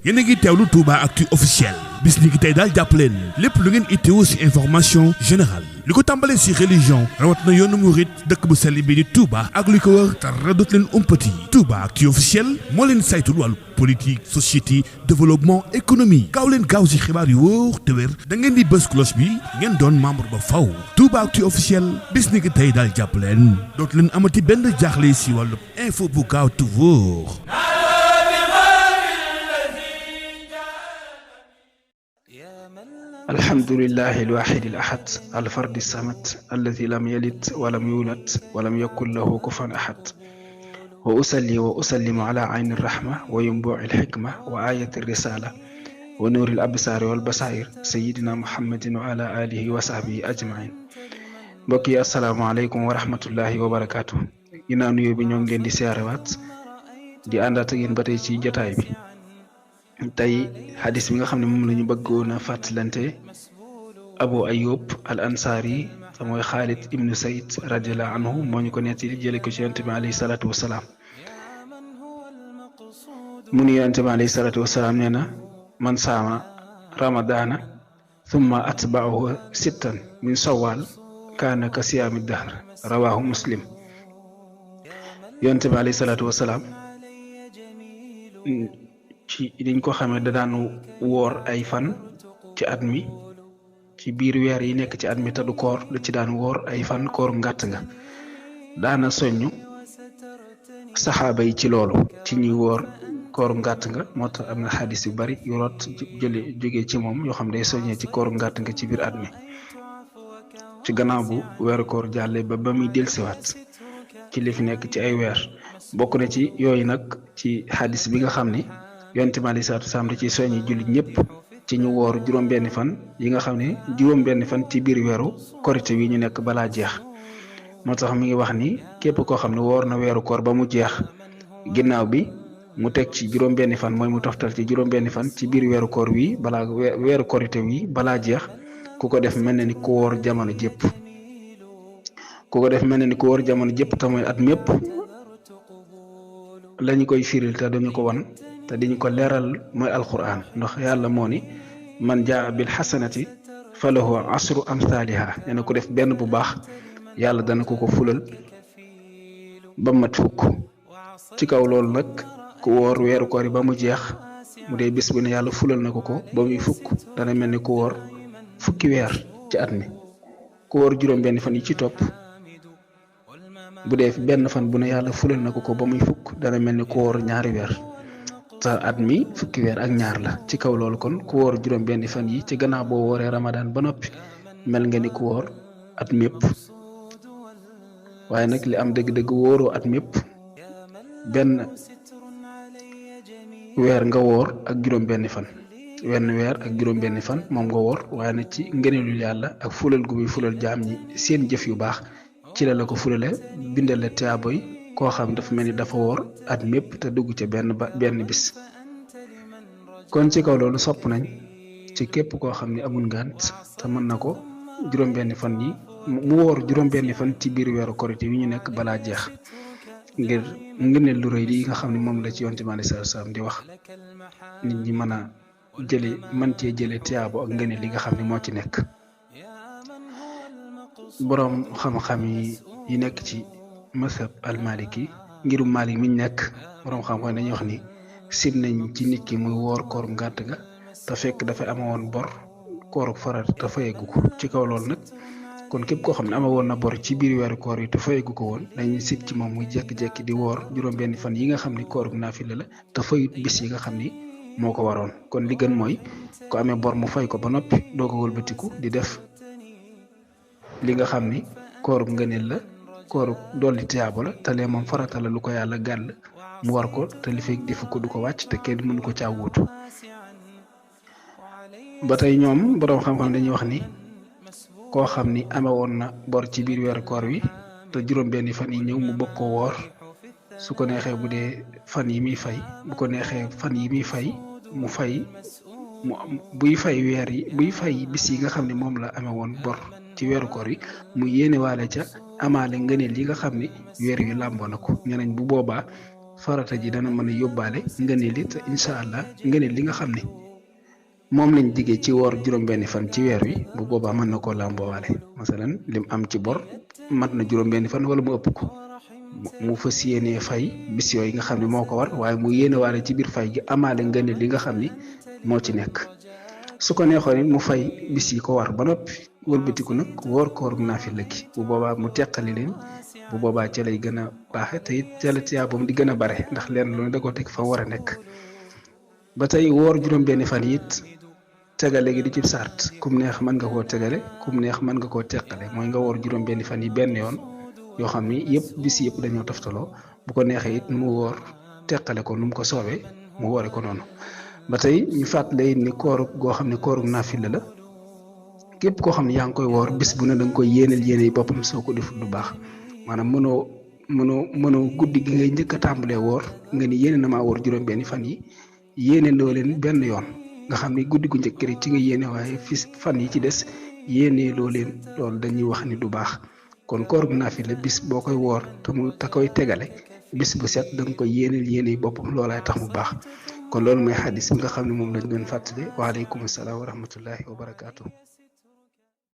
yéen a ngi teewlu Touba Actu officiel bis ni ki tey daal jàpp leen lépp lu ngeen itteewu ci information générale li ko tàmbalee ci religion rawat na yoonu murit dëkk bu sell bi di Touba ak li ko wër dara dootu leen umpati Touba Actu officiel moo leen saytul wàllu politique société développement économie gaaw leen gaaw ci xibaar yu wóor te wér da ngeen di bës cloche bi ngeen doon membre ba faw Touba Actu officiel bis ni ki tey daal jàpp leen dootu leen amati benn jaaxle ci wàllu info bu gaaw te wóor. alhamdulillahi alwahidi alahad alfardi samad alladi lam yalid walam yulad walam yakun lahu kufuwan ahad wa usalli wa usallimu ala ayni alrahma wa yunbu'i alhikma wa ayati alrisala wa nuri alabsari walbasair sayidina muhammadin wa ala alihi wa sahbihi ajmain mbokk yi assalaamu aleykum wa rahmatullahi wa barakatuh ginnaaw nuyoo bi ñoo ngi leen di siyaarewaat di àndaat ak yéen ba tey ci jotaay bi tey hadis bi nga xam ne moom la ñu bëggoon a fàttalante Abu Ayyub al Ansari te mooy Xaalid ibnu Sayd radiyallahu anhu moo ñu ko nettali jële ko ci yonent bi alayhi salaatu wasalaam mu ni yonent bi alayhi salaatu wasalaam nee na man saama ramadaana thumma atba'ahu sittan min shawwal kaana ka siyaami dahr rawaahu muslim yonent bi alayhi salaatu wasalaam ci liñ ko xamee da daan woor ay fan ci at mi ci biir weer yi nekk ci at mi te du koor da ci daan woor ay fan koor ngàtt nga daana soññ saxaaba yi ci loolu ci ñuy woor koor ngàtt nga moo tax am na xadis yu bari yu rot jógee ci moom yoo xam day soññee ci koor ngàtt nga ci biir at mi ci gannaaw bu weeru koor jàllee ba muy dellusiwaat ci li fi nekk ci ay weer bokk na ci yooyu nag ci xadis bi nga xam ni yonent bi alayhi salaatu wasalaam da ci soññi jullit ñëpp ci ñu woor juróom-benni fan yi nga xam ne juróom-benni fan ci biir weeru korite wi ñu nekk balaa jeex moo tax mi ngi wax ni képp koo xam ne woor na weeru koor ba mu jeex ginnaaw bi mu teg ci juróom-benni fan mooy mu toftal ci juróom-benni fan ci biir weeru koor wi balaa weeru korite wi balaa jeex ku ko def mel na ni ku woor jamono jépp te mooy at mépp lañu koy firil te dañu ko wan te diñu ko leeral mooy alquran ndax yàlla moo ni man jaa bil xasanati falahu asru amthaliha nee na ko def benn bu baax yàlla dana ko fulal ba mat fukk ci kaw loolu nag ku woor weeru koor yi ba mu jeex mu dee bis bu ne yàlla fulal na ko ba muy fukk dana mel ni ku woor fukki weer ci at mi ku woor juróom-benn fan yi ci topp bu dee benn fan bu ne yàlla fulal na ko ba muy fukk dana mel ni ku woor ñaari weer te at mi fukki weer ak ñaar la ci kaw loolu kon ku woor juróom-benni fan yi ci gannaaw boo wooree Ramadan ba noppi mel nga ni ku woor at mépp waaye nag li am dëgg-dëgg wóoroo at mépp benn weer nga woor ak juróom-benni fan wenn weer ak juróom-benni fan moom nga woor waaye nag ci ngëneelul yàlla ak fulal gu muy fulal jaam ñi seen jëf yu baax ci la ko fulale bindale tiyaaboy koo xam dafa mel ni dafa woor at mépp te dugg ca benn bis kon ci kaw loolu sopp nañ ci képp koo xam ne amul ngànt te mën na ko juróom-benni fan yi mu woor juróom-benni fan ci biir weeru korite wi ñu nekk balaa jeex ngir ngëneel lu rëy yi nga xam ne moom la ci yonent bi alayhi salaatu salaam di wax nit ñi mën cee jële tiyaabo ak ngëneel li nga xam ne moo ci nekk boroom xam-xam yi nekk ci mazhab al-maliki ngirum Malik mi ñu nekk borom xam-xam dañuy wax ni sib nañ ci nit ki muy woor koor ngàtt ga te fekk dafa amoon bor kooru farat te fayeegu ko ci kaw loolu nag kon képp koo xam ne amoon na bor ci biir weeru koor yi te fayeegu ko woon dañuy sib ci moom muy jékki-jékki di woor juróom-benni fan yi nga xam ni kooru naafila la te fayut bis yi nga xam ni moo ko waroon kon li gën mooy ko amee bor mu fay ko ba noppi doo ko wëlbatiku di def li nga xam ni kooru ngëneel la kooru dolli tiyaabo la te lee moom farata la lu ko yàlla gàll mu war ko te li fekk defu ko du ko wàcc te kenn mënu ko caa wuutu ba tey ñoom boroom xam-xam dañuy wax ni koo xam ni amee woon na bor ci biir weeru koor wi te juróom-benni fan yi ñëw mu bëgg ko woor su ko neexee bu dee fan yi muy fay bu ko neexee fan yi muy fay mu fay buy fay bis yi nga xam ne moom la amee woon bor ci weeru koor wi mu yéene waale ca amaale ngëneel yi nga xam ne weer wi làmboo na ko ñeneen bu boobaa farata ji dana mën a yóbbaale ngëneel it incha allah ngëneel li nga xam ne moom lañ diggee ci woor juróom-benni fan ci weer wi bu boobaa mën na koo làmboowaale masalan lim am ci bor mat na juróom-benni fan wala mu ëpp ko mu fas yéenee fay bis yooyu nga xam ne moo ko war waaye mu yéene waale ci biir fay gi amaale ngëneel li nga xam ni moo ci nekk su ko neexoon it mu fay bis yi ko war ba noppi wëlbatiku nag woor koor naafila gi bu boobaa mu teqali leen bu boobaa ca lay gën a baaxe te it ca la tiyaabam di gën a bare ndax leen lu ne da ko teg fa war a nekk ba tey woor juróom-benni fan it tegale gi di ci sart kum neex mën nga koo tegale kum neex mën nga koo teqale mooy nga woor juróom-benni fan yi benn yoon yoo xam ni yëpp bis yëpp dañoo toftaloo bu ko neexee it mu woor teqale ko nu mu ko soobee mu woore ko noonu ba tey ñu fàttali ni koor goo xam ne kooru naafila la képp koo xam ne yaa ngi koy woor bis bu ne da nga koy yéeneel yéene yi boppam soo ko deful lu baax maanaam mënoo guddi gi ngay njëkk a tàmbalee woor nga ni yéene na maa woor juróom-benni fan yi yéene loo leen benn yoon nga xam ni guddi gu njëkk rek ci nga yéene waaye fi fan yi ci des yéene loo leen loolu dañuy wax ni du baax kon koor gu naafila bis boo koy woor te koy tegale bis bu set da nga koy yéeneel yéene yi boppam loolaay tax mu baax kon loolu mooy xadis bi nga xam ne moom lañ doon fàttali waaleykum salaam wa rahmatullahi wa barakaatu.